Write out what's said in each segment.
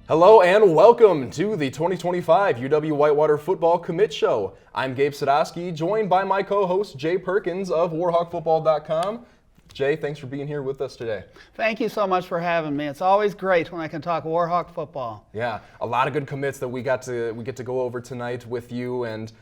Hello and welcome to the 2025 UW Whitewater Football Commit Show. I'm Gabe Sadowski, joined by my co-host Jay Perkins of WarhawkFootball.com. Jay, thanks for being here with us today. Thank you so much for having me. It's always great when I can talk Warhawk football. Yeah, a lot of good commits that we get to go over tonight with you and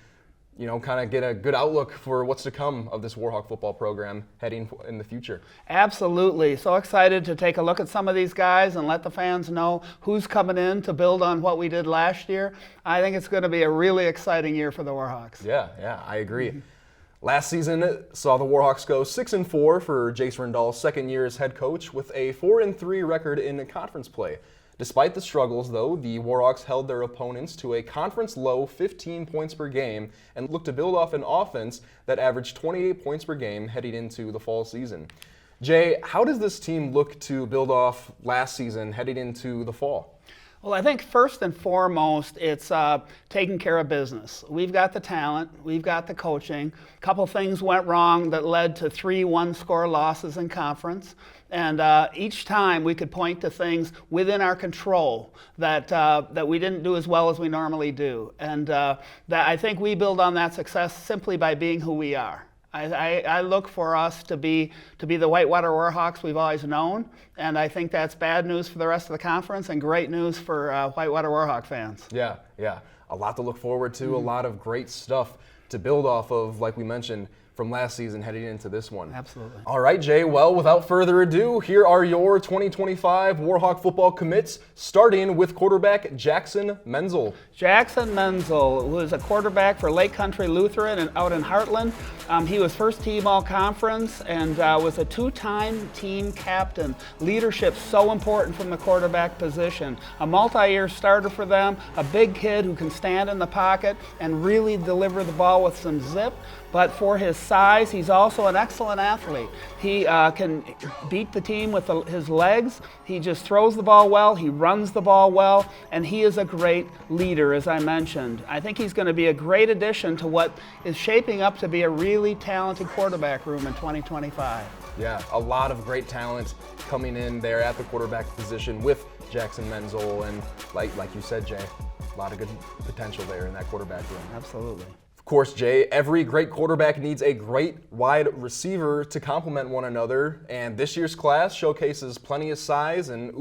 kind of get a good outlook for what's to come of this Warhawk football program heading in the future. Absolutely. So excited to take a look at some of these guys and let the fans know who's coming in to build on what we did last year. I think it's going to be a really exciting year for the Warhawks. Yeah, I agree. Last season saw the Warhawks go 6-4 for Jace Rindahl's second year as head coach with a 4-3 record in conference play. Despite the struggles, though, the Warhawks held their opponents to a conference-low 15 points per game and looked to build off an offense that averaged 28 points per game heading into the fall season. Jay, how does this team look to build off last season heading into the fall? Well, I think first and foremost, it's taking care of business. We've got the talent, we've got the coaching. A couple things went wrong that led to 3 one-score losses in conference. And each time we could point to things within our control that we didn't do as well as we normally do. And that I think we build on that success simply by being who we are. I look for us to be the Whitewater Warhawks we've always known, and I think that's bad news for the rest of the conference and great news for Whitewater Warhawk fans. Yeah. A lot to look forward to, a lot of great stuff to build off of, like we mentioned, from last season heading into this one. Absolutely. All right, Jay. Well, without further ado, here are your 2025 Warhawk football commits, starting with quarterback Jackson Menzel. Jackson Menzel, who is a quarterback for Lake Country Lutheran and out in Heartland. He was first team all-conference and was a 2-time team captain. Leadership so important from the quarterback position. A multi-year starter for them, a big kid who can stand in the pocket and really deliver the ball with some zip. But for his size, he's also an excellent athlete. He can beat the team with his legs. He just throws the ball well, he runs the ball well, and he is a great leader, as I mentioned. I think he's going to be a great addition to what is shaping up to be a really talented quarterback room in 2025. Yeah, a lot of great talent coming in there at the quarterback position with Jackson Menzel, and like you said, Jay, a lot of good potential there in that quarterback room. Absolutely. Of course, Jay, every great quarterback needs a great wide receiver to complement one another, and this year's class showcases plenty of size and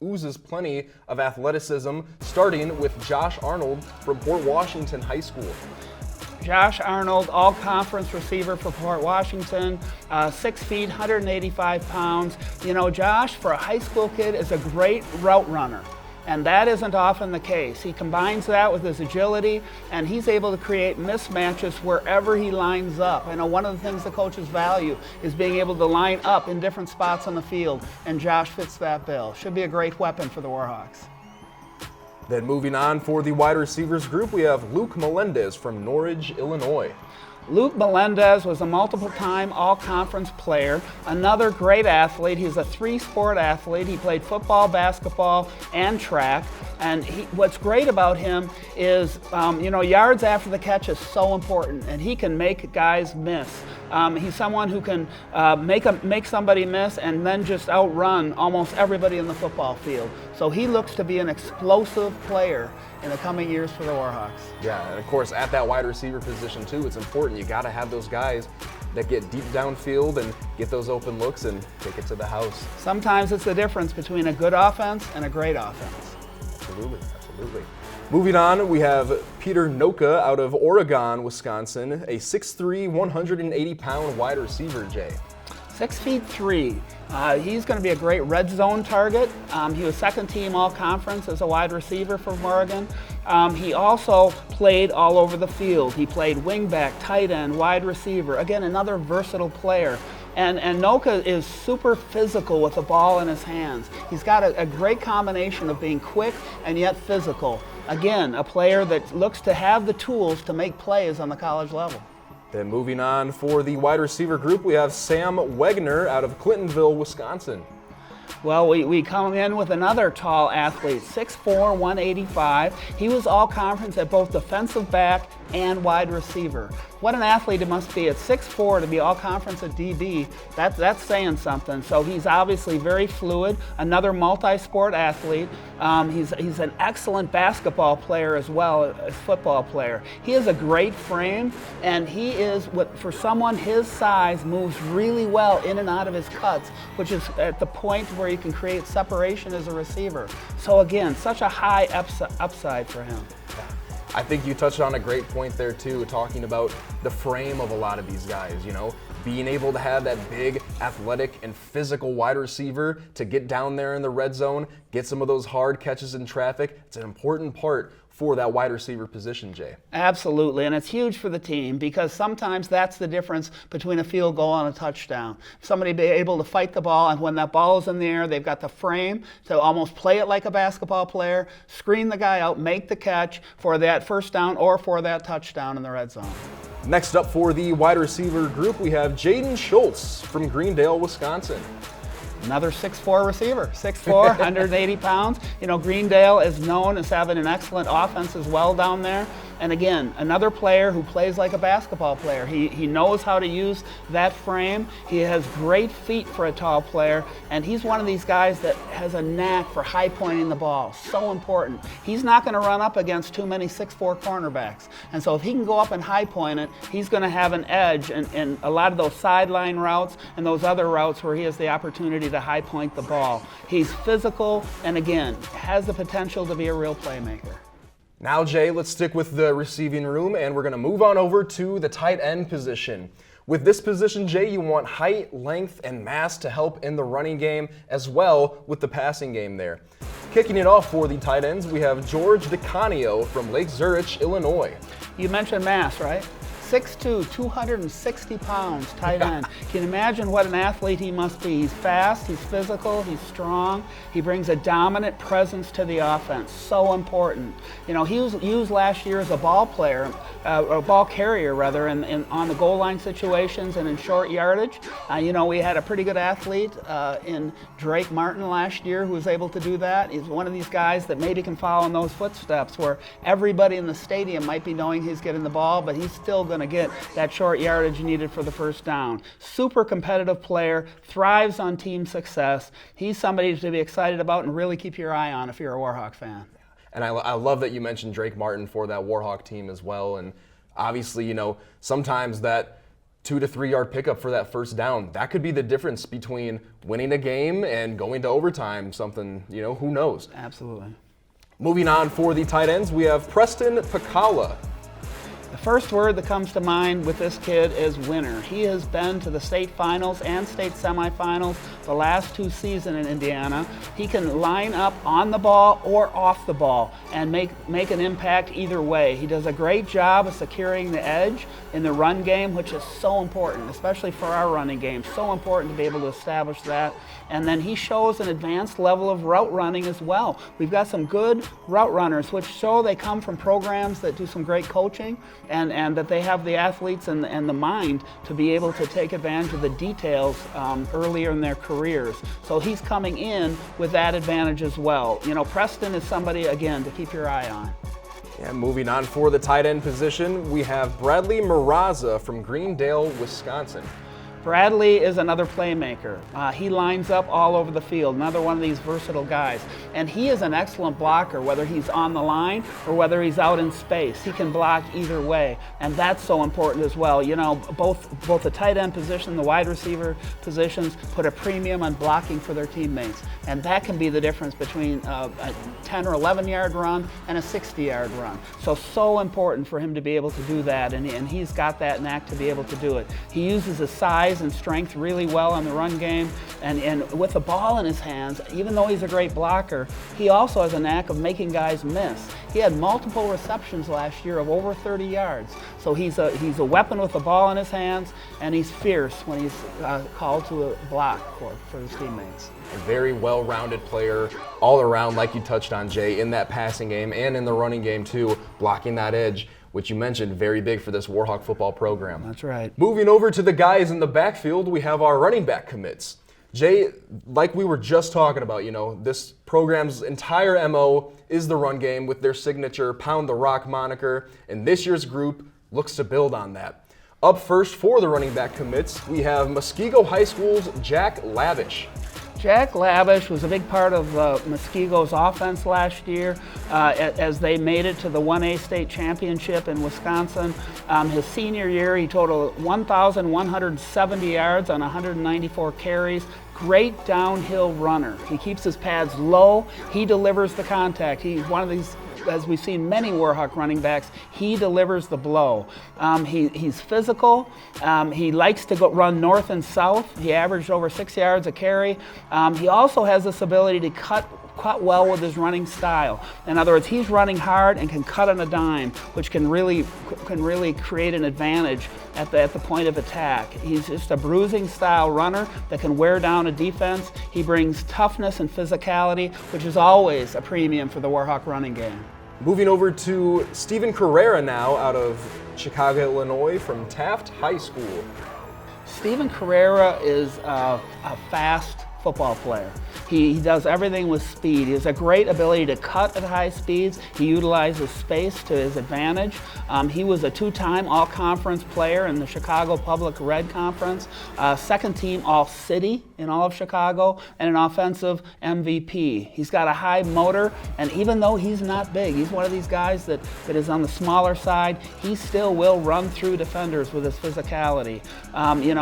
oozes plenty of athleticism, starting with Josh Arnold from Port Washington High School. Josh Arnold, all-conference receiver for Port Washington, 6 feet, 185 pounds. You know, Josh, for a high school kid, is a great route runner. And that isn't often the case. He combines that with his agility, and he's able to create mismatches wherever he lines up. I know one of the things the coaches value is being able to line up in different spots on the field, and Josh fits that bill. Should be a great weapon for the Warhawks. Then moving on for the wide receivers group, we have Luke Melendez from Norridge, Illinois. Luke Melendez was a multiple-time all-conference player, another great athlete. He's a 3-sport athlete. He played football, basketball, and track. And what's great about him is, yards after the catch is so important, and he can make guys miss. He's someone who can make somebody miss and then just outrun almost everybody in the football field. So he looks to be an explosive player in the coming years for the Warhawks. Yeah, and of course at that wide receiver position too, it's important. You got to have those guys that get deep downfield and get those open looks and take it to the house. Sometimes it's the difference between a good offense and a great offense. Absolutely. Moving on, we have Peter Noka out of Oregon, Wisconsin, a 6'3", 180-pound wide receiver, Jay. 6'3". He's going to be a great red zone target. He was second team all-conference as a wide receiver from Oregon. He also played all over the field. He played wingback, tight end, wide receiver. Again, another versatile player. And Noka is super physical with the ball in his hands. He's got a great combination of being quick and yet physical. Again, a player that looks to have the tools to make plays on the college level. Then moving on for the wide receiver group, we have Sam Wegner out of Clintonville, Wisconsin. Well, we come in with another tall athlete, 6'4", 185. He was all conference at both defensive back and wide receiver. What an athlete it must be at 6'4" to be all-conference at DB. That's saying something. So he's obviously very fluid, another multi-sport athlete. He's an excellent basketball player as well as football player. He has a great frame, and he is, for someone his size, moves really well in and out of his cuts, which is at the point where you can create separation as a receiver. So again, such a high upside for him. I think you touched on a great point there too, talking about the frame of a lot of these guys, you know, being able to have that big, athletic, and physical wide receiver to get down there in the red zone, get some of those hard catches in traffic. It's an important part for that wide receiver position, Jay. Absolutely, and it's huge for the team because sometimes that's the difference between a field goal and a touchdown. Somebody be able to fight the ball, and when that ball is in the air, they've got the frame to almost play it like a basketball player, screen the guy out, make the catch for that first down or for that touchdown in the red zone. Next up for the wide receiver group, we have Jaden Schultz from Greendale, Wisconsin. Another 6'4" receiver, 6'4", 180 pounds. You know, Greendale is known as having an excellent offense as well down there. And again, another player who plays like a basketball player. He knows how to use that frame. He has great feet for a tall player, and he's one of these guys that has a knack for high pointing the ball. So important. He's not going to run up against too many 6'4" cornerbacks. And so if he can go up and high point it, he's going to have an edge in a lot of those sideline routes and those other routes where he has the opportunity to high point the ball. He's physical and again, has the potential to be a real playmaker. Now, Jay, let's stick with the receiving room, and we're going to move on over to the tight end position. With this position, Jay, you want height, length, and mass to help in the running game as well with the passing game there. Kicking it off for the tight ends, we have George DeCanio from Lake Zurich, Illinois. You mentioned mass, right? 6'2", 260 pounds, tight end. Can you imagine what an athlete he must be? He's fast, he's physical, he's strong. He brings a dominant presence to the offense. So important. You know, he was used last year as a ball player, a ball carrier rather, on the goal line situations and in short yardage. You know, we had a pretty good athlete in Drake Martin last year who was able to do that. He's one of these guys that maybe can follow in those footsteps where everybody in the stadium might be knowing he's getting the ball, but he's still going to get that short yardage needed for the first down. Super competitive player, thrives on team success. He's somebody to be excited about and really keep your eye on if you're a Warhawk fan. And I love that you mentioned Drake Martin for that Warhawk team as well. And obviously, you know, sometimes that 2 to 3 yard pickup for that first down, that could be the difference between winning a game and going to overtime. Something, you know, who knows? Absolutely. Moving on for the tight ends, we have Preston Pacala. The first word that comes to mind with this kid is winner. He has been to the state finals and state semifinals the last 2 seasons in Indiana. He can line up on the ball or off the ball and make an impact either way. He does a great job of securing the edge in the run game, which is so important, especially for our running game. So important to be able to establish that. And then he shows an advanced level of route running as well. We've got some good route runners, which show they come from programs that do some great coaching and that they have the athletes and the mind to be able to take advantage of the details earlier in their careers. So he's coming in with that advantage as well. You know, Preston is somebody, again, to keep your eye on. Yeah, moving on for the tight end position, we have Bradley Maraza from Greendale, Wisconsin. Bradley is another playmaker. He lines up all over the field, another one of these versatile guys. And he is an excellent blocker, whether he's on the line or whether he's out in space. He can block either way, and that's so important as well. You know, both the tight end position, the wide receiver positions put a premium on blocking for their teammates. And that can be the difference between a 10 or 11 yard run and a 60 yard run. So important for him to be able to do that, and he's got that knack to be able to do it. He uses his size and strength really well on the run game, and with the ball in his hands, even though he's a great blocker, he also has a knack of making guys miss. He had multiple receptions last year of over 30 yards. So he's a weapon with the ball in his hands, and he's fierce when he's called to a block for his teammates. A very well-rounded player all around, like you touched on, Jay, in that passing game and in the running game too, blocking that edge, which you mentioned, very big for this Warhawk football program. That's right. Moving over to the guys in the backfield, we have our running back commits. Jay, like we were just talking about, this program's entire MO is the run game with their signature Pound the Rock moniker, and this year's group looks to build on that. Up first for the running back commits, we have Muskego High School's Jack Lavish. Jack Lavish was a big part of Muskego's offense last year as they made it to the 1A state championship in Wisconsin. His senior year, he totaled 1,170 yards on 194 carries. Great downhill runner. He keeps his pads low. He delivers the contact. He's one of these, as we've seen many Warhawk running backs, he delivers the blow. He's physical. He likes to run north and south. He averaged over 6 yards a carry. He also has this ability to cut well with his running style. In other words, he's running hard and can cut on a dime, which can really create an advantage at the point of attack. He's just a bruising style runner that can wear down a defense. He brings toughness and physicality, which is always a premium for the Warhawk running game. Moving over to Steven Carrera now out of Chicago, Illinois from Taft High School. Steven Carrera is a fast football player. He does everything with speed. He has a great ability to cut at high speeds. He utilizes space to his advantage. He was a two-time all-conference player in the Chicago Public Red Conference, second team All-City in all of Chicago, and an offensive MVP. He's got a high motor, and even though he's not big, he's one of these guys that is on the smaller side, he still will run through defenders with his physicality.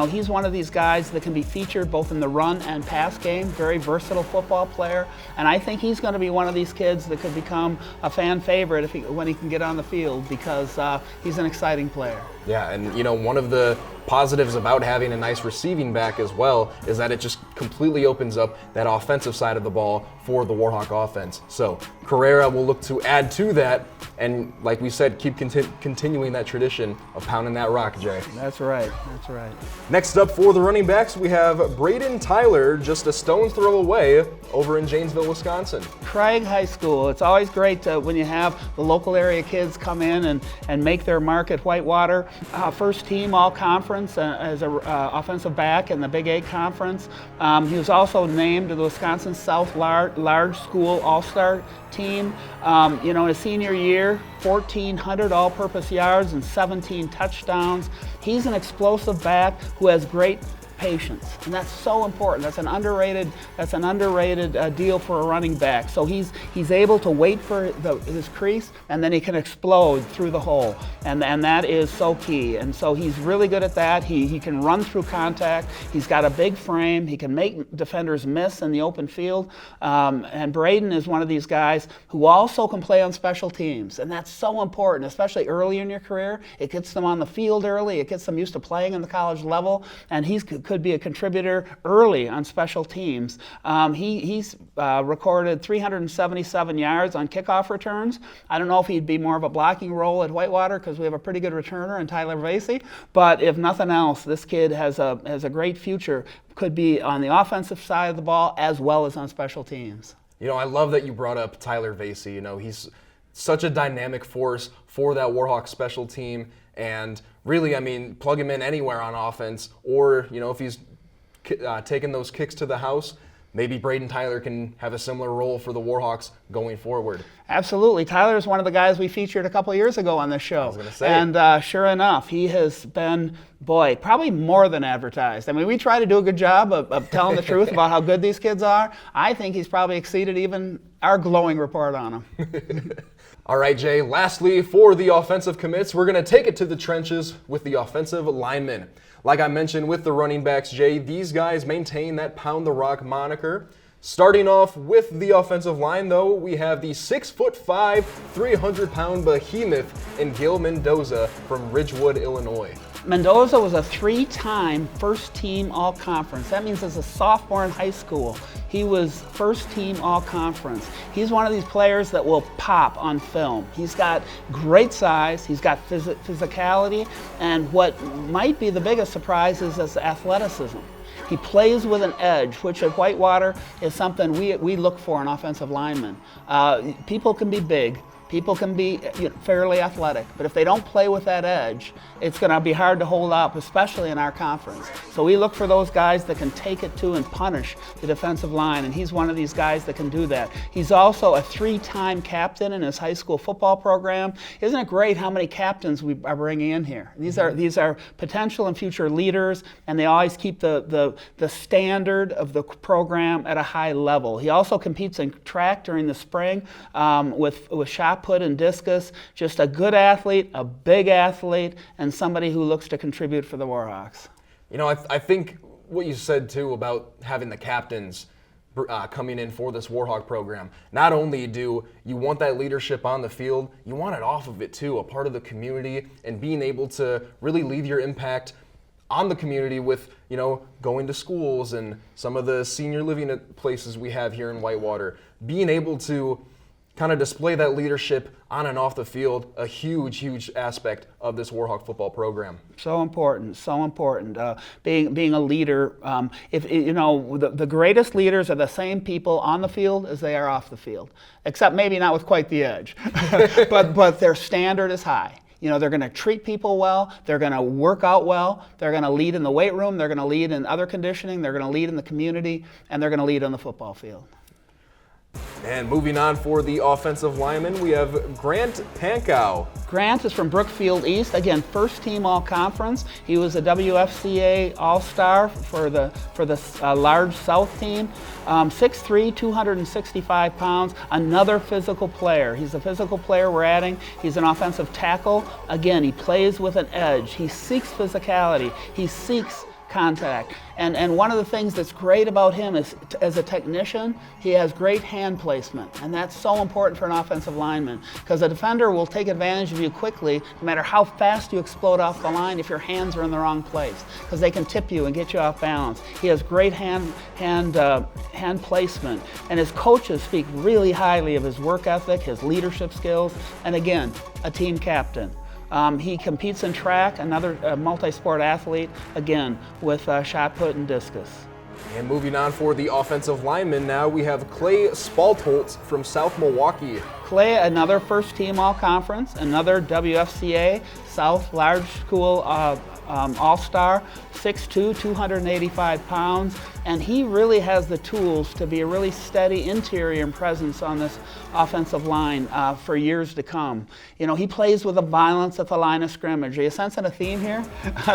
He's one of these guys that can be featured both in the run and pass game, very versatile football player, and I think he's going to be one of these kids that could become a fan favorite when he can get on the field, because he's an exciting player. Yeah, and one of the positives about having a nice receiving back as well is that it just completely opens up that offensive side of the ball for the Warhawk offense. So Carrera will look to add to that, and like we said, keep continuing that tradition of pounding that rock, Jay. That's right. That's right. Next up for the running backs, we have Braden Tyler, just a stone's throw away over in Janesville, Wisconsin. Craig High School. It's always great when you have the local area kids come in and make their mark at Whitewater. First team all-conference as an offensive back in the Big 8 conference. He was also named to the Wisconsin South Large School All-Star team. In his senior year, 1,400 all-purpose yards and 17 touchdowns. He's an explosive back who has great patience, and that's so important. That's an underrated deal for a running back. So he's able to wait for his crease, and then he can explode through the hole, and that is so key. And so he's really good at that. He can run through contact. He's got a big frame. He can make defenders miss in the open field. And Braden is one of these guys who also can play on special teams, and that's so important, especially early in your career. It gets them on the field early. It gets them used to playing in the college level, and he could be a contributor early on special teams. He's recorded 377 yards on kickoff returns. I don't know if he'd be more of a blocking role at Whitewater because we have a pretty good returner in Tyler Vasey, but if nothing else, this kid has a great future. Could be on the offensive side of the ball as well as on special teams. I love that you brought up Tyler Vasey. He's such a dynamic force for that Warhawk special team. And really, plug him in anywhere on offense, or, if he's taking those kicks to the house, maybe Braden Tyler can have a similar role for the Warhawks going forward. Absolutely. Tyler is one of the guys we featured a couple of years ago on this show. I was going to say. And sure enough, he has been, probably more than advertised. We try to do a good job of telling the truth about how good these kids are. I think he's probably exceeded even our glowing report on him. All right, Jay, lastly, for the offensive commits, we're going to take it to the trenches with the offensive linemen. Like I mentioned with the running backs, Jay, these guys maintain that Pound the Rock moniker. Starting off with the offensive line, though, we have the 6'5", 300-pound behemoth in Gil Mendoza from Ridgewood, Illinois. Mendoza was a 3-time first-team all-conference. That means as a sophomore in high school, he was first-team all-conference. He's one of these players that will pop on film. He's got great size, he's got physicality, and what might be the biggest surprise is his athleticism. He plays with an edge, which at Whitewater is something we look for in offensive linemen. People can be big, People can be fairly athletic, but if they don't play with that edge, it's going to be hard to hold up, especially in our conference. So we look for those guys that can take it to and punish the defensive line, and he's one of these guys that can do that. He's also a 3-time captain in his high school football program. Isn't it great how many captains we are bringing in here? These are potential and future leaders, and they always keep the standard of the program at a high level. He also competes in track during the spring with shot put and discus. Just a good athlete, a big athlete, and somebody who looks to contribute for the Warhawks. I think what you said too about having the captains coming in for this Warhawk program. Not only do you want that leadership on the field, you want it off of it too, a part of the community, and being able to really leave your impact on the community with, going to schools and some of the senior living places we have here in Whitewater. Being able to kind of display that leadership on and off the field, a huge aspect of this Warhawk football program. So important, so important. Being a leader, the greatest leaders are the same people on the field as they are off the field, except maybe not with quite the edge, but their standard is high. They're going to treat people well, they're going to work out well, they're going to lead in the weight room, they're going to lead in other conditioning, they're going to lead in the community, and they're going to lead on the football field. And moving on for the offensive lineman, we have Grant Pankow. Grant is from Brookfield East. Again, first team all-conference. He was a WFCA All-Star for the large South team. 6'3", 265 pounds. Another physical player. He's a physical player we're adding. He's an offensive tackle. Again, he plays with an edge. He seeks physicality. He seeks contact. And one of the things that's great about him is, as a technician, he has great hand placement. And that's so important for an offensive lineman, because a defender will take advantage of you quickly, no matter how fast you explode off the line, if your hands are in the wrong place, because they can tip you and get you off balance. He has great hand placement. And his coaches speak really highly of his work ethic, his leadership skills, and again, a team captain. He competes in track, another multi-sport athlete, again, with shot put and discus. And moving on for the offensive lineman now, we have Clay Spaltholtz from South Milwaukee. Clay, another first team all-conference, another WFCA South Large School All-Star, 6'2", 285 pounds, and he really has the tools to be a really steady interior presence on this offensive line for years to come. He plays with a violence at the line of scrimmage. Are you sensing a theme here?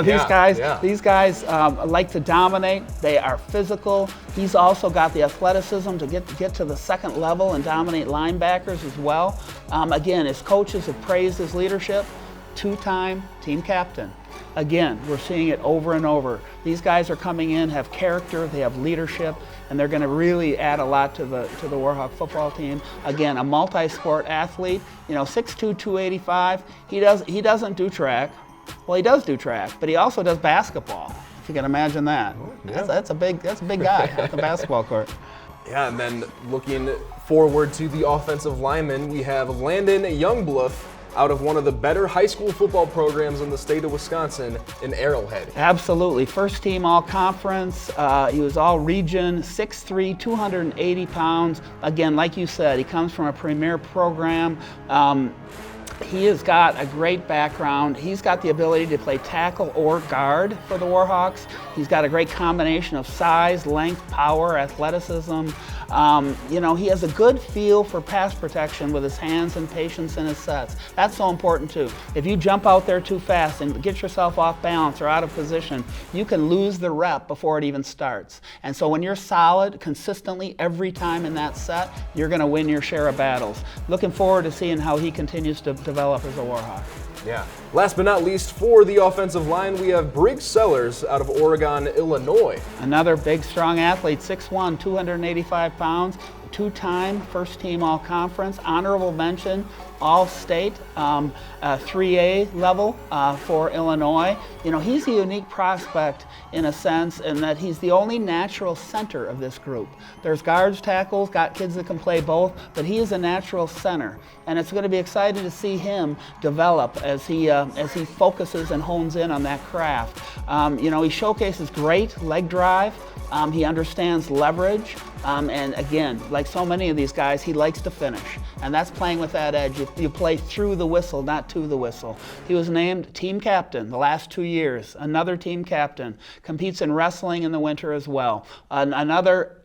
These guys like to dominate. They are physical. He's also got the athleticism to get to the second level and dominate linebackers as well. Again, his coaches have praised his leadership. 2-time team captain. Again, we're seeing it over and over. These guys are coming in, have character, they have leadership, and they're going to really add a lot to the Warhawk football team. Again, a multi-sport athlete, 6'2", 285. He doesn't do track. Well, he does do track, but he also does basketball. If you can imagine that. Yeah. That's a big guy at the basketball court. Yeah, and then looking forward to the offensive lineman, we have Landon Youngbluff out of one of the better high school football programs in the state of Wisconsin in Arrowhead. Absolutely. First team all-conference. He was all-region, 6'3", 280 pounds. Again, like you said, he comes from a premier program. He has got a great background. He's got the ability to play tackle or guard for the Warhawks. He's got a great combination of size, length, power, athleticism. He has a good feel for pass protection with his hands and patience in his sets. That's so important too. If you jump out there too fast and get yourself off balance or out of position, you can lose the rep before it even starts. And so when you're solid consistently every time in that set, you're going to win your share of battles. Looking forward to seeing how he continues to develop as a Warhawk. Yeah. Last but not least, for the offensive line, we have Briggs Sellers out of Oregon, Illinois. Another big, strong athlete, 6'1", 285 pounds, 2-time first team all-conference, honorable mention, all-state, 3A level for Illinois. He's a unique prospect in a sense in that he's the only natural center of this group. There's guards, tackles, got kids that can play both, but he is a natural center. And it's going to be exciting to see him develop as he focuses and hones in on that craft. He showcases great leg drive. He understands leverage. And again, like so many of these guys, he likes to finish. And that's playing with that edge. you play through the whistle, not to the whistle. He was named team captain the last 2 years. Another team captain. Competes in wrestling in the winter as well. Another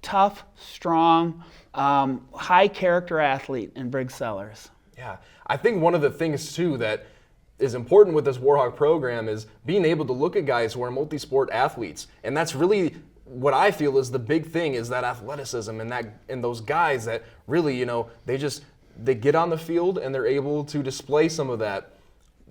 tough, strong, high character athlete in Briggs Sellers. Yeah, I think one of the things too that is important with this Warhawk program is being able to look at guys who are multi-sport athletes, and that's really what I feel is the big thing, is that athleticism and those guys that really, they get on the field and they're able to display some of that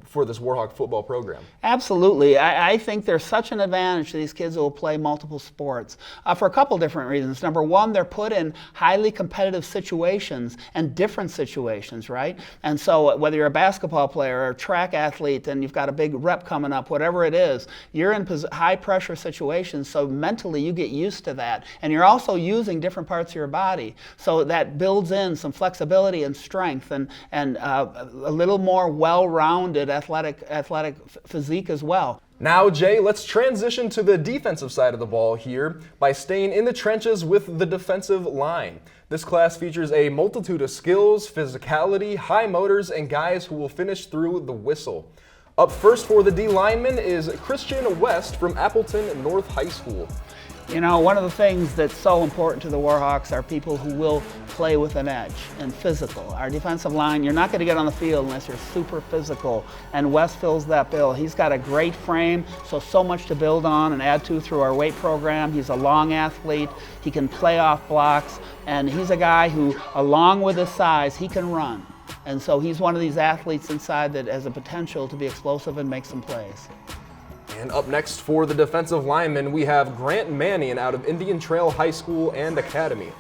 for this Warhawk football program. Absolutely. I think there's such an advantage to these kids who will play multiple sports for a couple different reasons. Number one, they're put in highly competitive situations and different situations, right? And so whether you're a basketball player or a track athlete and you've got a big rep coming up, whatever it is, you're in high pressure situations, so mentally you get used to that. And you're also using different parts of your body, so that builds in some flexibility and strength and a little more well-rounded athletic physique as well. Now, Jay, let's transition to the defensive side of the ball here by staying in the trenches with the defensive line. This class features a multitude of skills, physicality, high motors, and guys who will finish through the whistle. Up first for the D lineman is Christian West from Appleton North High School. You know, one of the things that's so important to the Warhawks are people who will play with an edge and physical. Our defensive line, you're not going to get on the field unless you're super physical, and Wes fills that bill. He's got a great frame, so much to build on and add to through our weight program. He's a long athlete. He can play off blocks, and he's a guy who, along with his size, he can run. And so he's one of these athletes inside that has a potential to be explosive and make some plays. And up next for the defensive lineman, we have Grant Manning out of Indian Trail High School and Academy.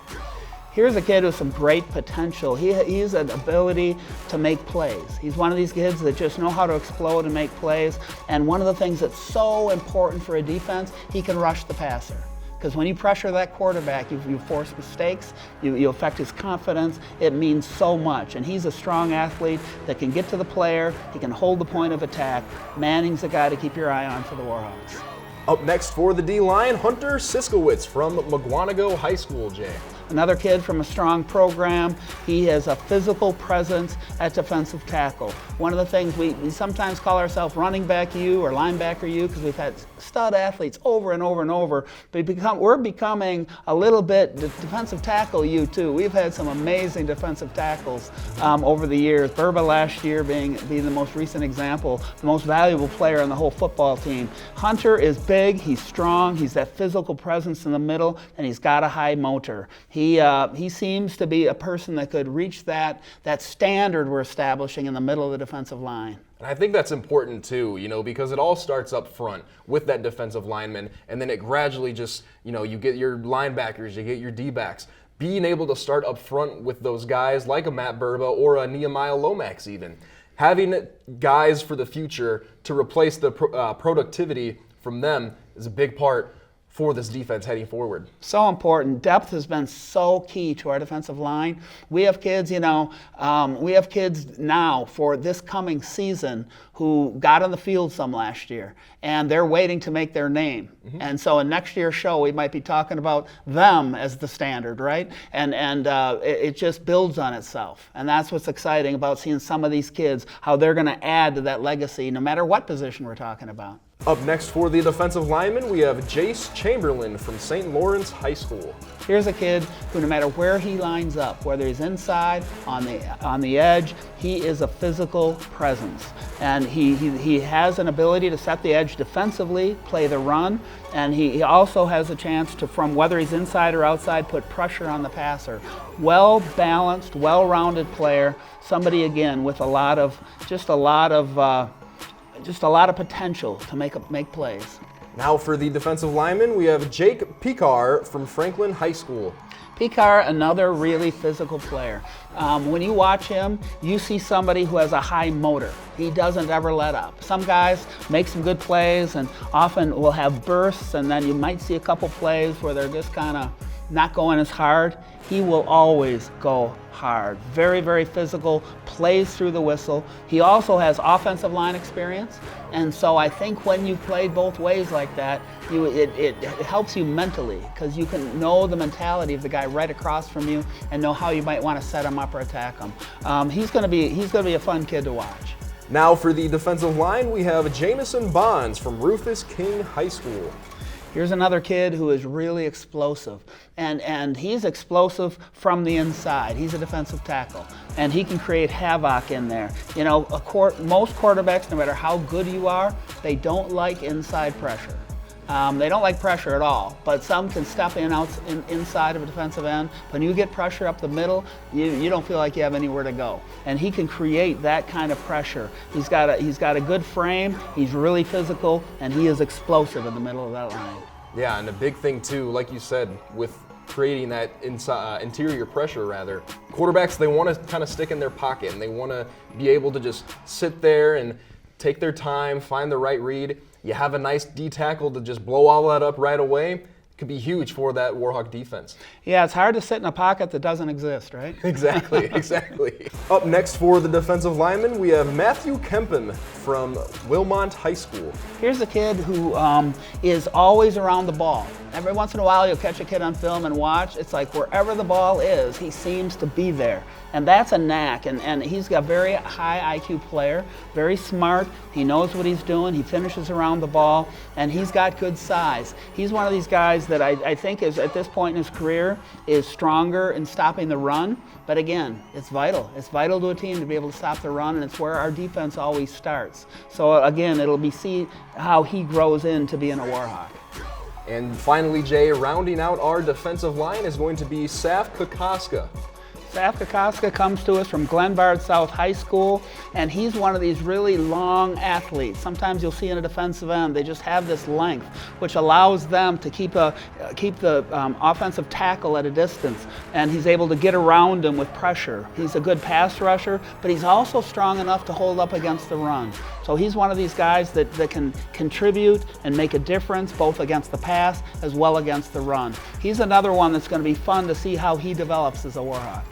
Here's a kid with some great potential. He has an ability to make plays. He's one of these kids that just know how to explode and make plays. And one of the things that's so important for a defense, he can rush the passer. Because when you pressure that quarterback, you force mistakes, you affect his confidence. It means so much. And he's a strong athlete that can get to the player, he can hold the point of attack. Manning's the guy to keep your eye on for the Warhawks. Up next for the D-line, Hunter Siskowitz from McGuanago High School, Jay. Another kid from a strong program. He has a physical presence at defensive tackle. One of the things we sometimes call ourselves running back U or linebacker U because we've had stud athletes over and over and over. But we're becoming a little bit defensive tackle U too. We've had some amazing defensive tackles over the years. Burba last year being the most recent example, the most valuable player on the whole football team. Hunter is big, he's strong, he's that physical presence in the middle, and he's got a high motor. He seems to be a person that could reach that standard we're establishing in the middle of the defensive line. And I think that's important too, because it all starts up front with that defensive lineman, and then it gradually just, you get your linebackers, you get your D-backs. Being able to start up front with those guys like a Matt Burba or a Nehemiah Lomax even. Having guys for the future to replace the productivity from them is a big part for this defense heading forward. So important. Depth has been so key to our defensive line. We have kids, we have kids now for this coming season who got on the field some last year, and they're waiting to make their name. Mm-hmm. And so in next year's show, we might be talking about them as the standard, right? And it just builds on itself. And that's what's exciting about seeing some of these kids, how they're going to add to that legacy, no matter what position we're talking about. Up next for the defensive lineman, we have Jace Chamberlain from St. Lawrence High School. Here's a kid who, no matter where he lines up, whether he's inside, on the edge, he is a physical presence. And he has an ability to set the edge defensively, play the run, and he also has a chance to, from whether he's inside or outside, put pressure on the passer. Well-balanced, well-rounded player, somebody, again, with a lot of potential to make plays. Now for the defensive lineman, we have Jake Picar from Franklin High School. Picar, another really physical player. When you watch him, you see somebody who has a high motor. He doesn't ever let up. Some guys make some good plays and often will have bursts, and then you might see a couple plays where they're just kind of not going as hard. He will always go hard. Very, very physical, plays through the whistle. He also has offensive line experience, and so I think when you play both ways like that, it helps you mentally, because you can know the mentality of the guy right across from you and know how you might want to set him up or attack him. He's going to be a fun kid to watch. Now for the defensive line, we have Jamison Bonds from Rufus King High School. Here's another kid who is really explosive, and he's explosive from the inside. He's a defensive tackle, and he can create havoc in there. You know, most quarterbacks, no matter how good you are, they don't like inside pressure. They don't like pressure at all, but some can step inside of a defensive end. When you get pressure up the middle, you don't feel like you have anywhere to go. And he can create that kind of pressure. He's got a good frame, he's really physical, and he is explosive in the middle of that line. Yeah, and a big thing too, like you said, with creating that interior pressure rather, quarterbacks, they want to kind of stick in their pocket, and they want to be able to just sit there and take their time, find the right read. You have a nice D tackle to just blow all that up right away. Could be huge for that Warhawk defense. Yeah, it's hard to sit in a pocket that doesn't exist, right? Exactly. Up next for the defensive lineman, we have Matthew Kempen from Wilmont High School. Here's a kid who is always around the ball. Every once in a while you'll catch a kid on film and watch. It's like wherever the ball is, he seems to be there. And that's a knack, and he's got a very high IQ player, very smart. He knows what he's doing. He finishes around the ball, and he's got good size. He's one of these guys that I think is, at this point in his career, is stronger in stopping the run. But again, it's vital. It's vital to a team to be able to stop the run, and it's where our defense always starts. So again, it'll be see how he grows into being a Warhawk. And finally, Jay, rounding out our defensive line is going to be Saf Kokoska. Saf Kokoska comes to us from Glenbard South High School, and he's one of these really long athletes. Sometimes you'll see in a defensive end, they just have this length, which allows them to keep the offensive tackle at a distance, and he's able to get around him with pressure. He's a good pass rusher, but he's also strong enough to hold up against the run. So he's one of these guys that can contribute and make a difference both against the pass as well against the run. He's another one that's going to be fun to see how he develops as a Warhawk.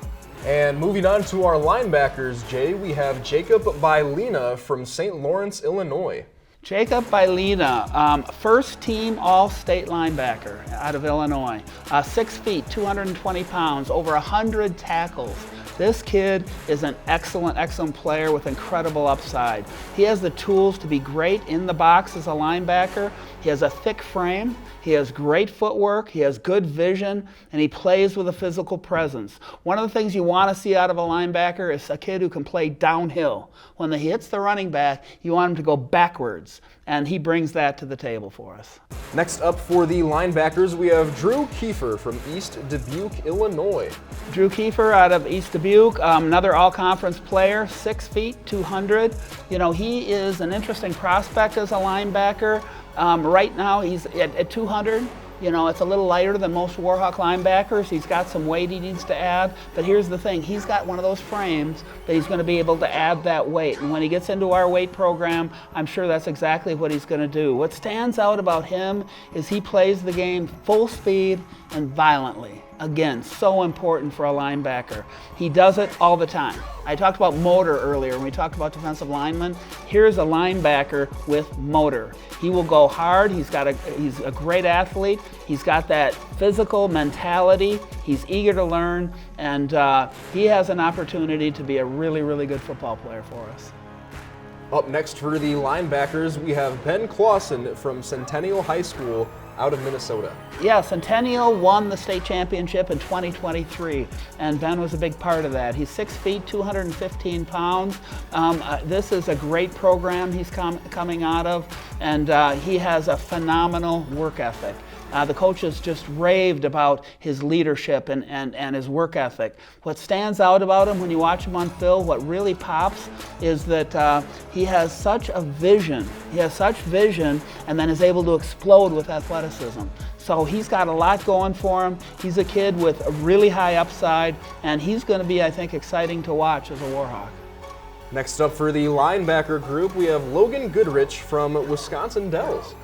And moving on to our linebackers, Jay, we have Jacob Bailina from St. Lawrence, Illinois. Jacob Bailina, first team All-State linebacker out of Illinois. 6 feet, 220 pounds, over 100 tackles. This kid is an excellent player with incredible upside. He has the tools to be great in the box as a linebacker. He has a thick frame, he has great footwork, he has good vision, and he plays with a physical presence. One of the things you want to see out of a linebacker is a kid who can play downhill. When he hits the running back, you want him to go backwards, and he brings that to the table for us. Next up for the linebackers, we have Drew Kiefer from East Dubuque, Illinois. Drew Kiefer out of East Dubuque, another all-conference player, 6 feet, 200. You know, he is an interesting prospect as a linebacker. Right now he's at 200. You know, it's a little lighter than most Warhawk linebackers. He's got some weight he needs to add, but here's the thing. He's got one of those frames that he's going to be able to add that weight. And when he gets into our weight program, I'm sure that's exactly what he's going to do. What stands out about him is he plays the game full speed and violently. Again, so important for a linebacker. He does it all the time. I talked about motor earlier when we talked about defensive linemen. Here's a linebacker with motor. He will go hard. He's a great athlete. He's got that physical mentality. He's eager to learn, and he has an opportunity to be a really good football player for us. Up next for the linebackers, we have Ben Clausen from Centennial High School out of Minnesota. Yeah, Centennial won the state championship in 2023, and Ben was a big part of that. He's 6 feet, 215 pounds. This is a great program he's coming out of, and he has a phenomenal work ethic. The coaches just raved about his leadership and his work ethic. What stands out about him when you watch him on film, what really pops, is that he has such a vision. He has such vision and then is able to explode with athleticism. So he's got a lot going for him. He's a kid with a really high upside, and he's going to be, I think, exciting to watch as a Warhawk. Next up for the linebacker group, we have Logan Goodrich from Wisconsin Dells.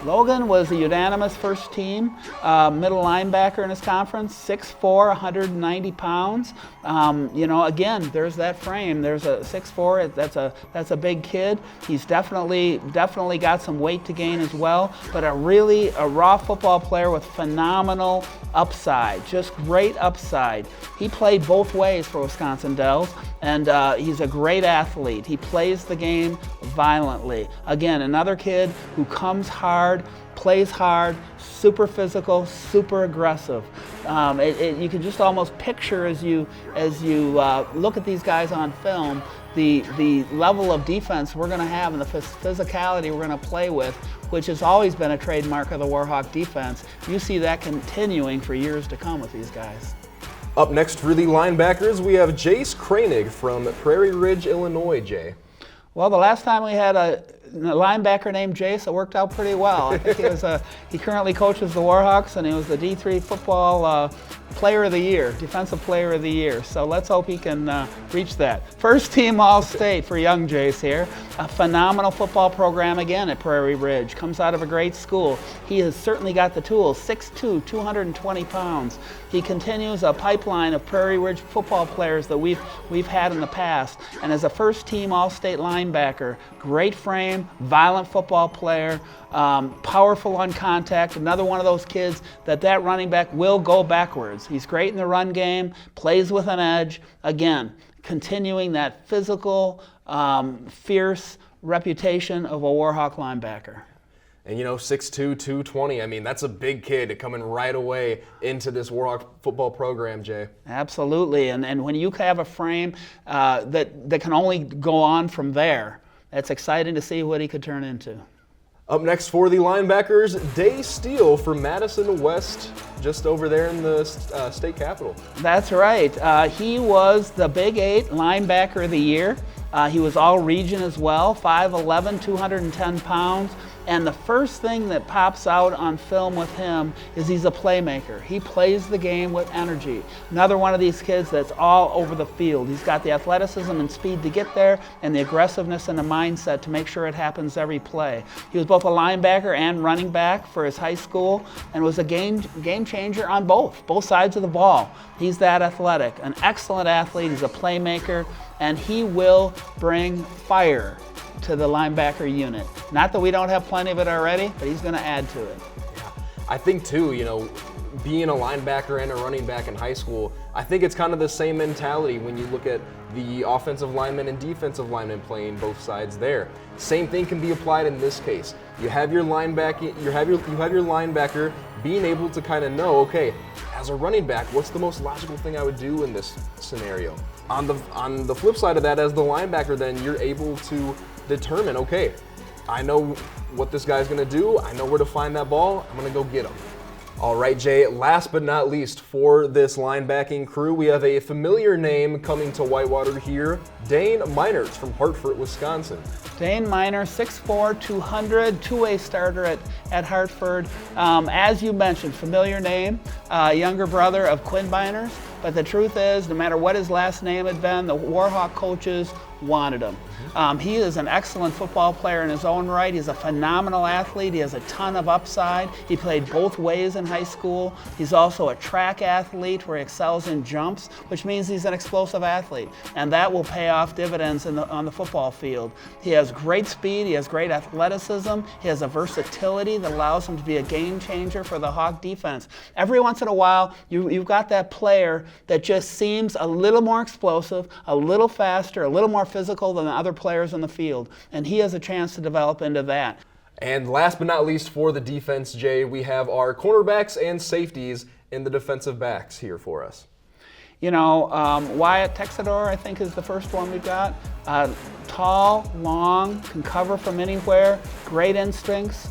Logan was a unanimous first team middle linebacker in his conference, 6'4", 190 pounds. Again, there's that frame. There's a 6'4", that's a big kid. He's definitely got some weight to gain as well, but a raw football player with phenomenal upside, just great upside. He played both ways for Wisconsin Dells, and he's a great athlete. He plays the game violently. Again, another kid who comes hard, plays hard, super physical, super aggressive. You can just almost picture as you look at these guys on film, the level of defense we're going to have and the physicality we're going to play with, which has always been a trademark of the Warhawk defense. You see that continuing for years to come with these guys. Up next for the linebackers, we have Jace Kranig from Prairie Ridge, Illinois. Jay. Well, the last time we had a linebacker named Jace, it worked out pretty well. I think he currently coaches the Warhawks, and he was the D3 football player of the year, defensive player of the year. So let's hope he can reach that. First team All-State for young Jace here. A phenomenal football program again at Prairie Ridge. Comes out of a great school. He has certainly got the tools. 6'2", 220 pounds. He continues a pipeline of Prairie Ridge football players that we've had in the past. And as a first team All-State linebacker, great frame, violent football player, powerful on contact, another one of those kids that running back will go backwards. He's great in the run game, plays with an edge. Again, continuing that physical, fierce reputation of a Warhawk linebacker. And 6'2", 220, I mean, that's a big kid coming right away into this Warhawk football program, Jay. Absolutely, and when you have a frame that can only go on from there, it's exciting to see what he could turn into. Up next for the linebackers, Day Steele from Madison West, just over there in the state capitol. That's right. He was the Big 8 linebacker of the year. He was all region as well, 5'11", 210 pounds. And the first thing that pops out on film with him is he's a playmaker. He plays the game with energy. Another one of these kids that's all over the field. He's got the athleticism and speed to get there and the aggressiveness and the mindset to make sure it happens every play. He was both a linebacker and running back for his high school and was a game changer on both sides of the ball. He's that athletic, an excellent athlete. He's a playmaker, and he will bring fire to the linebacker unit. Not that we don't have plenty of it already, but he's going to add to it. Yeah. I think too, being a linebacker and a running back in high school, I think it's kind of the same mentality when you look at the offensive linemen and defensive linemen playing both sides there. Same thing can be applied in this case. You have your linebacker, you have your linebacker being able to kind of know, okay, as a running back, what's the most logical thing I would do in this scenario? On the flip side of that, as the linebacker, then you're able to determine, okay, I know what this guy's going to do. I know where to find that ball. I'm going to go get him. All right, Jay, last but not least for this linebacking crew, we have a familiar name coming to Whitewater here, Dane Meiners from Hartford, Wisconsin. Dane Miner, 6'4", 200, two-way starter at Hartford. As you mentioned, familiar name, younger brother of Quinn Meiners. But the truth is, no matter what his last name had been, the Warhawk coaches wanted him. He is an excellent football player in his own right. He's a phenomenal athlete. He has a ton of upside. He played both ways in high school. He's also a track athlete where he excels in jumps, which means he's an explosive athlete. And that will pay off dividends on the football field. He has great speed. He has great athleticism. He has a versatility that allows him to be a game changer for the Hawk defense. Every once in a while, you've got that player that just seems a little more explosive, a little faster, a little more physical than the other players on the field, and he has a chance to develop into that. And last but not least for the defense, Jay, we have our cornerbacks and safeties in the defensive backs here for us. Wyatt Texador, I think, is the first one we've got. Tall, long, can cover from anywhere, great instincts.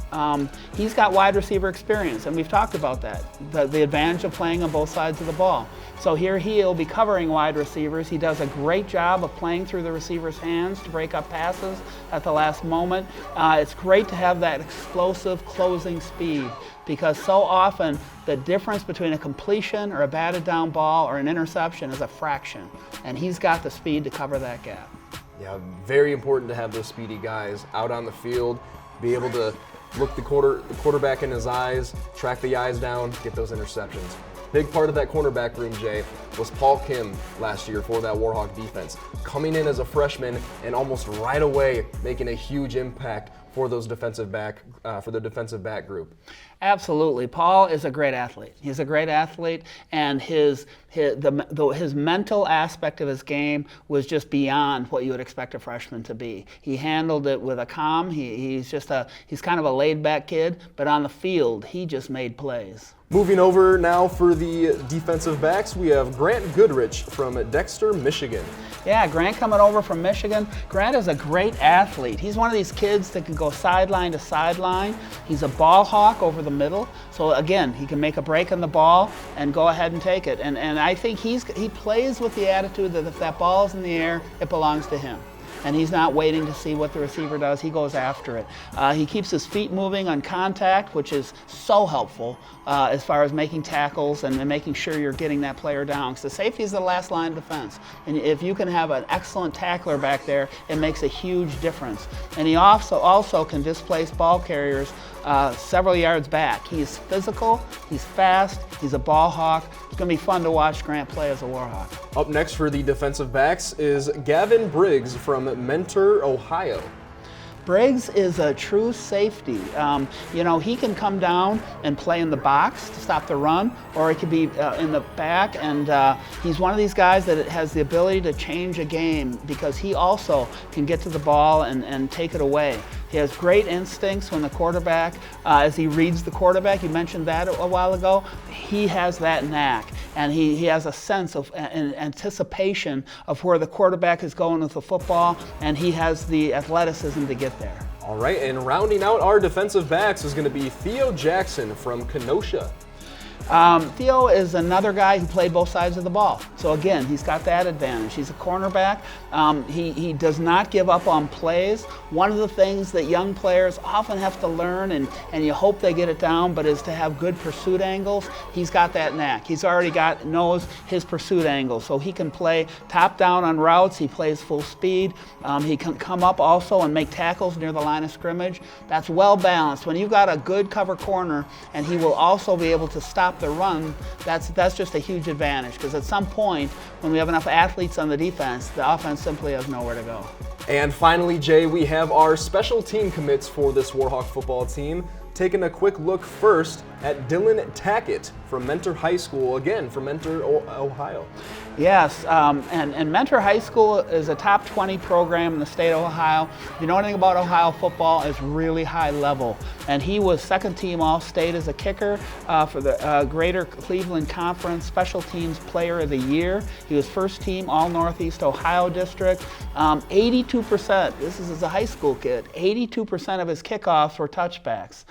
He's got wide receiver experience, and we've talked about that, the advantage of playing on both sides of the ball. So here he'll be covering wide receivers. He does a great job of playing through the receiver's hands to break up passes at the last moment. It's great to have that explosive closing speed, because so often the difference between a completion or a batted down ball or an interception is a fraction, and he's got the speed to cover that gap. Yeah, very important to have those speedy guys out on the field, be able to look the quarterback in his eyes, track the eyes down, get those interceptions. Big part of that cornerback room, Jay, was Paul Kim last year for that Warhawk defense. Coming in as a freshman and almost right away making a huge impact for those the defensive back group. Absolutely. Paul is a great athlete. He's a great athlete, and his mental aspect of his game was just beyond what you would expect a freshman to be. He handled it with a calm. He's kind of a laid-back kid, but on the field, he just made plays. Moving over now for the defensive backs, we have Grant Goodrich from Dexter, Michigan. Yeah, Grant coming over from Michigan. Grant is a great athlete. He's one of these kids that can go sideline to sideline. He's a ball hawk over the middle. So again, he can make a break on the ball and go ahead and take it. And I think he plays with the attitude that if that ball is in the air, it belongs to him. And he's not waiting to see what the receiver does. He goes after it. He keeps his feet moving on contact, which is so helpful as far as making tackles and making sure you're getting that player down. Because the safety is the last line of defense. And if you can have an excellent tackler back there, it makes a huge difference. And he also can displace ball carriers several yards back. He's physical, he's fast, he's a ball hawk. It's going to be fun to watch Grant play as a Warhawk. Up next for the defensive backs is Gavin Briggs from Mentor, Ohio. Briggs is a true safety. He can come down and play in the box to stop the run, or he could be in the back, and he's one of these guys that has the ability to change a game because he also can get to the ball and take it away. He has great instincts when the quarterback, as he reads the quarterback, you mentioned that a while ago, he has that knack. And he has a sense of anticipation of where the quarterback is going with the football, and he has the athleticism to get there. All right, and rounding out our defensive backs is going to be Theo Jackson from Kenosha. Theo is another guy who played both sides of the ball. So again, he's got that advantage. He's a cornerback. He does not give up on plays. One of the things that young players often have to learn, and you hope they get it down, but is to have good pursuit angles. He's got that knack. He's already knows his pursuit angle. So he can play top down on routes. He plays full speed. He can come up also and make tackles near the line of scrimmage. That's well balanced. When you've got a good cover corner and he will also be able to stop the run, that's just a huge advantage, because at some point when we have enough athletes on the defense, the offense simply has nowhere to go. And finally, Jay, we have our special team commits for this Warhawk football team. Taking a quick look first at Dylan Tackett from Mentor High School, again from Mentor, Ohio. Yes, and Mentor High School is a top 20 program in the state of Ohio. If you know anything about Ohio football, it's really high level. And he was second team All-State as a kicker for the Greater Cleveland Conference Special Teams Player of the Year. He was first team All-Northeast Ohio District. 82%, this is as a high school kid, 82% of his kickoffs were touchbacks.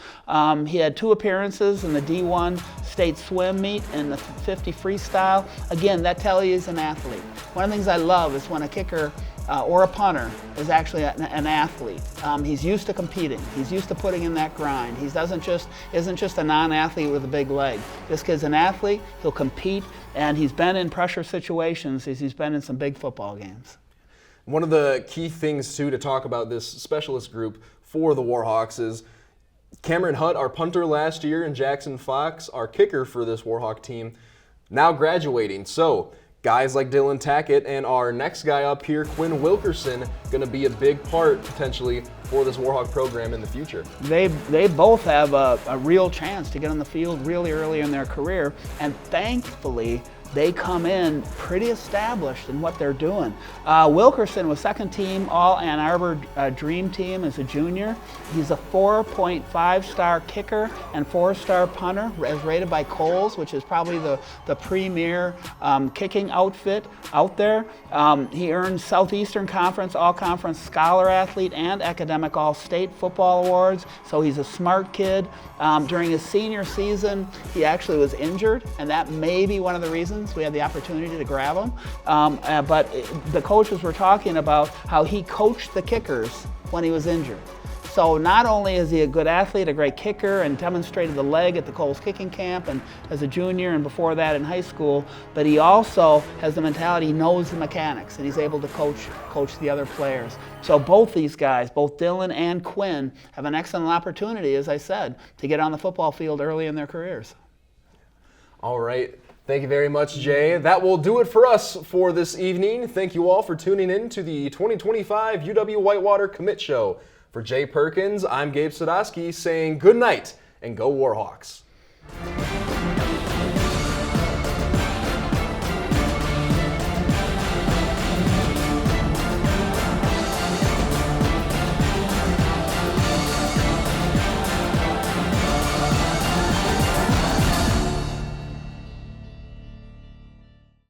He had 2 appearances in the D1 state swim meet and the 50 freestyle. Again, that tells you he's an athlete. One of the things I love is when a kicker or a punter is actually an athlete. He's used to competing. He's used to putting in that grind. He isn't just a non-athlete with a big leg. This kid's an athlete. He'll compete, and he's been in pressure situations. He's been in some big football games. One of the key things, too, to talk about this specialist group for the Warhawks is Cameron Hutt, our punter last year, and Jackson Fox, our kicker for this Warhawk team, now graduating. So guys like Dylan Tackett and our next guy up here, Quinn Wilkerson, going to be a big part potentially for this Warhawk program in the future. They both have a real chance to get on the field really early in their career, and thankfully they come in pretty established in what they're doing. Wilkerson was second team All Ann Arbor Dream Team as a junior. He's a 4.5-star kicker and 4-star punter as rated by Kohl's, which is probably the premier kicking outfit out there. He earned Southeastern Conference All-Conference Scholar Athlete and Academic All-State Football Awards, so he's a smart kid. During his senior season, he actually was injured, and that may be one of the reasons we had the opportunity to grab him. But the coaches were talking about how he coached the kickers when he was injured. So not only is he a good athlete, a great kicker, and demonstrated the leg at the Coles kicking camp and as a junior and before that in high school, but he also has the mentality, he knows the mechanics, and he's able to coach the other players. So both these guys, both Dylan and Quinn, have an excellent opportunity, as I said, to get on the football field early in their careers. All right. Thank you very much, Jay. That will do it for us for this evening. Thank you all for tuning in to the 2025 UW-Whitewater Commit Show. For Jay Perkins, I'm Gabe Sadowski saying good night and go Warhawks.